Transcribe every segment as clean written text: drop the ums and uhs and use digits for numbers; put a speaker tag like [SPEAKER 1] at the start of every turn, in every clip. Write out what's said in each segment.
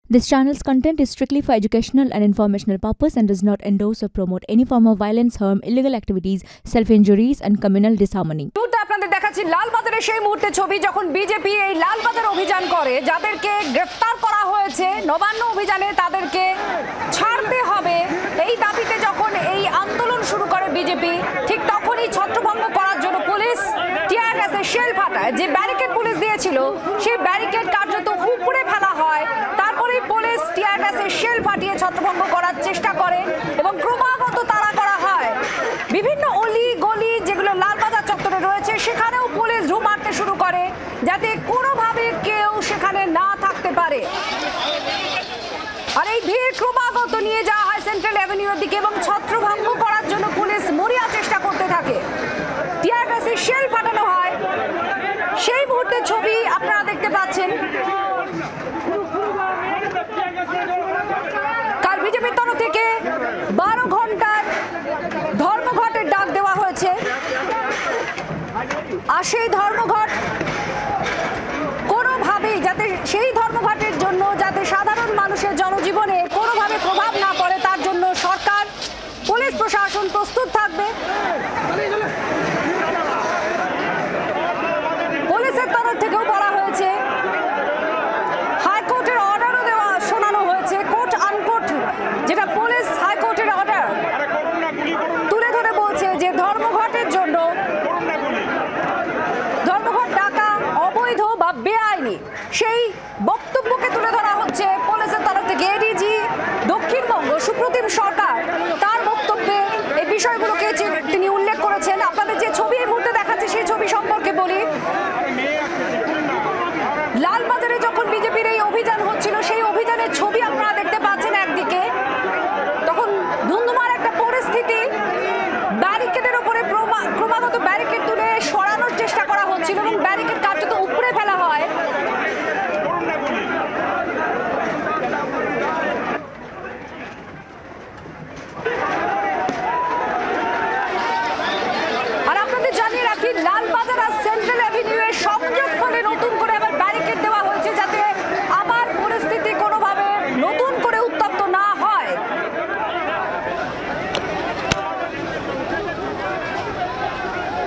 [SPEAKER 1] This channel's content is strictly for educational and informational purpose and does not endorse or promote any form of violence, harm, illegal activities, self-injuries and communal disharmony.
[SPEAKER 2] আপনাদের দেখাচ্ছি লালবাজারের সেই মুহূর্তে ছবি যখন BJP এই লালবাজার অভিযান করে, যাদেরকে গ্রেফতার করা হয়েছে নবান্ন অভিযানে তাদেরকে ছাড়তে হবে এই দাবিতে যখন এই আন্দোলন শুরু করে বিজেপি, ঠিক তখনই ছত্রভঙ্গ করার জন্য পুলিশ টিয়ার গ্যাসের শেল ফাটায়। যে ব্যারিকেড পুলিশ দিয়েছিল সেই ব্যারিকেড কার্যত উপড়ে ফেলা হয়। তারপরে পুলিশ টিয়ার গ্যাসের শেল ফাটিয়ে ছত্রভঙ্গ করার চেষ্টা করে এবং ক্রমাগত তাড়া করা হয়। বিভিন্ন অলি গলি যেগুলো লালবাজার চত্বরে রয়েছে সেখানেও পুলিশ ঢু মারতে শুরু করে যাতে কোনোভাবে কেউ সেখানে না থাকতে পারে। আর এই ভিড় ক্রমাগত নিয়ে যাওয়া হয় সেন্ট্রাল অ্যাভিনিউর দিকে এবং ছত্রভঙ্গ করার জন্য পুলিশ মরিয়া চেষ্টা করতে থাকে। টিয়ার গ্যাসের শেল ফাটানো হয়, সেই মুহূর্তের ছবি আপনারা দেখতে পাচ্ছেন। কাল বিজেপির তরফ থেকে 12 ঘন্টার ধর্মঘটের ডাক দেওয়া হয়েছে। আর সেই ধর্মঘট কোনোভাবেই যাতে সেই ধর্মঘটের জন্য যাতে সাধারণ মানুষের জনজীবনে কোনোভাবে প্রভাব না পড়ে তার জন্য সরকার, পুলিশ প্রশাসন প্রস্তুত থাকবে। পুলিশের তরফ থেকেও বলা হয়েছে, হাইকোর্টের অর্ডারও শোনানো হয়েছে, কোর্ট আনকোর্ট যেটা পুলিশ হাইকোর্টের অর্ডার তুলে ধরে বলছে যে ধর্মঘটের জন্য ধর্মঘট ডাকা অবৈধ বা বেআইনি, সেই বক্তব্যকে তুলে ধরা হচ্ছে পুলিশের তরফ থেকে। এডিজি দক্ষিণবঙ্গ সুপ্রতিম সরকার তার বক্তব্যে এই বিষয়গুলোকে তিনি উল্লেখ করেছেন। আপনাদের যে ছবি এই মুহূর্তে দেখাচ্ছে সেই ছবি সম্পর্কে বলি। লালবাজারে যখন বিজেপির এই অভিযান হচ্ছিল সেই অভিযানের ছবি আপনারা দেখতে পাচ্ছেন। একদিকে তখন ধুন্ধুমার একটা পরিস্থিতি, ব্যারিকেডের উপরে ক্রমাগত ব্যারিকেড তুলে সরানোর চেষ্টা করা হচ্ছিল এবং ব্যারিকেড কার্যত উপড়ে ফেলা হয়। আর আপনাদের জানিয়ে রাখি, লালবাজার আর সেন্ট্রাল অ্যাভিনিউয়ের সংযোগস্থলে নতুন করে আবার ব্যারিকেড দেওয়া হয়েছে যাতে আবার পরিস্থিতি কোনোভাবে নতুন করে উত্তপ্ত না হয়।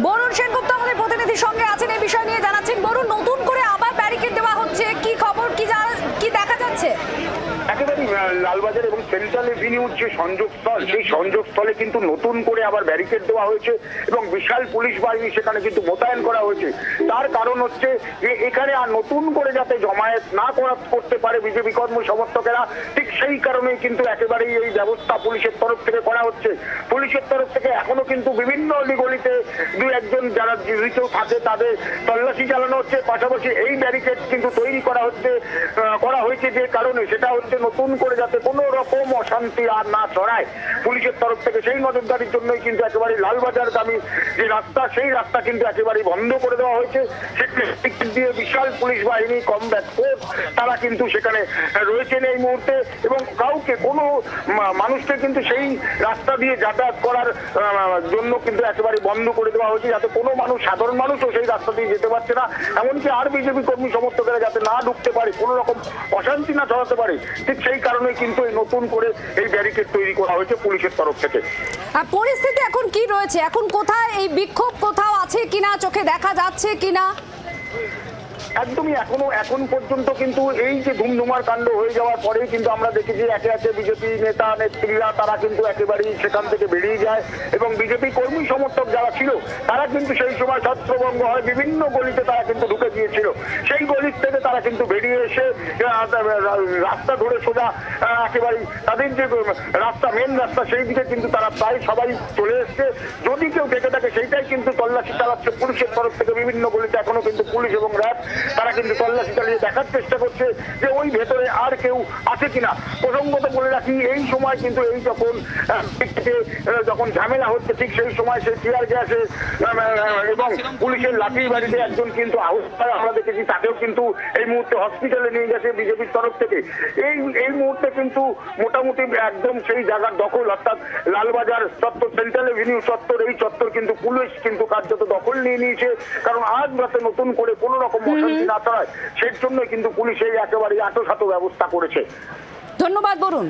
[SPEAKER 2] বরুণ সেনগুপ্ত আমাদের প্রতিনিধির সঙ্গে আছেন, এই বিষয় নিয়ে জানাচ্ছেন। বরুণ, নতুন করে আবার ব্যারিকেড দেওয়া হচ্ছে, কি খবর, কি দেখা যাচ্ছে?
[SPEAKER 3] একেবারে লালবাজার এবং সেন্ট্রাল এভিনিউর যে সংযোগস্থল, সেই সংযোগস্থলে কিন্তু নতুন করে আবার ব্যারিকেড দেওয়া হয়েছে এবং বিশাল পুলিশ বাহিনী সেখানে কিন্তু মোতায়েন করা হয়েছে। তার কারণ হচ্ছে যে এখানে আর নতুন করে যাতে জমায়েত না করতে পারে বিজেপি কর্মী সমর্থকেরা, ঠিক সেই কারণেই কিন্তু একেবারেই এই ব্যবস্থা পুলিশের তরফ থেকে করা হচ্ছে। পুলিশের তরফ থেকে এখনো কিন্তু বিভিন্ন অলিগলিতে দু একজন যারা জীবিত থাকে তাদের তল্লাশি চালানো হচ্ছে। পাশাপাশি এই ব্যারিকেড কিন্তু তৈরি করা হয়েছে যে কারণে, সেটা হচ্ছে নতুন করে যাতে কোনো রকম অশান্তি আর না ছড়ায় পুলিশের তরফ থেকে, সেই নজরদারির জন্যই কিন্তু একেবারে লালবাজারগামী যে রাস্তা সেই রাস্তা কিন্তু একেবারে বন্ধ করে দেওয়া হয়েছে। সেখানে দিয়ে বিশাল পুলিশ বাহিনী, কমব্যাট ফোর্স তারা কিন্তু সেখানে রয়েছেন এই মুহূর্তে এবং কাউকে কোনো মানুষকে কিন্তু সেই রাস্তা দিয়ে যাতায়াত করার জন্য কিন্তু একেবারে বন্ধ করে দেওয়া হয়েছে যাতে কোনো মানুষ, সাধারণ মানুষও সেই রাস্তা দিয়ে যেতে পারছে না। এমনকি আর বিজেপি কর্মী সমর্থকেরা যাতে না ঢুকতে পারে, কোনো রকম অশান্তি না ছড়াতে পারে, ঠিক সেই কারণে কিন্তু এই নতুন করে এই ব্যারিকেড তৈরি করা হয়েছে পুলিশের তরফ থেকে।
[SPEAKER 2] আর পরিস্থিতি এখন কি রয়েছে, এখন কোথায় এই বিক্ষোভ কোথাও আছে কিনা, চোখে দেখা যাচ্ছে কিনা?
[SPEAKER 3] একদমই এখন পর্যন্ত কিন্তু এই যে ধুমধুমার কাণ্ড হয়ে যাওয়ার পরেই কিন্তু আমরা দেখেছি একে একে বিজেপি নেতা নেত্রীরা তারা কিন্তু একেবারেই সেখান থেকে বেরিয়ে যায় এবং বিজেপি কর্মী সমর্থক যারা ছিল তারা কিন্তু সেই সময় ছত্রভঙ্গ হয়, বিভিন্ন গলিতে তারা কিন্তু ঢুকে গিয়েছিল। সেই গলির থেকে তারা কিন্তু বেরিয়ে এসে রাস্তা ধরে সোজা একেবারে তাদের যে রাস্তা, মেন রাস্তা, সেই দিকে কিন্তু তারা প্রায় সবাই চলে এসছে। যদি কেউ দেখে থাকে সেইটাই কিন্তু তল্লাশি চালাচ্ছে পুলিশের তরফ থেকে। বিভিন্ন গলিতে এখনো কিন্তু পুলিশ এবং র্যাব তারা কিন্তু তল্লাশি চালিয়ে দেখার চেষ্টা করছে যে ওই ভেতরে আর কেউ আছে কিনা। প্রসঙ্গত বলে রাখি, এই সময় কিন্তু এই যখন ঝামেলা হচ্ছে ঠিক সেই সময় সেই টিয়ার গ্যাসে এবং পুলিশের লাঠি বাড়িতে একজন কিন্তু আহত আমরা দেখেছি, তাকেও কিন্তু এই মুহূর্তে হসপিটালে নিয়ে গেছে বিজেপির তরফ থেকে। এই মুহূর্তে কিন্তু মোটামুটি একদম সেই জায়গার দখল, অর্থাৎ লালবাজার চত্বর, সেন্ট্রাল এভিনিউ চত্বর, এই চত্বর কিন্তু পুলিশ কিন্তু কার্যত দখল নিয়ে নিয়েছে। কারণ আজ রাতে নতুন করে কোনো রকম ভোগান্তি না ছড়ায় সেই জন্যই কিন্তু পুলিশ এই একেবারে আঁটোসাঁটো ব্যবস্থা করেছে।
[SPEAKER 2] ধন্যবাদ বরুণ।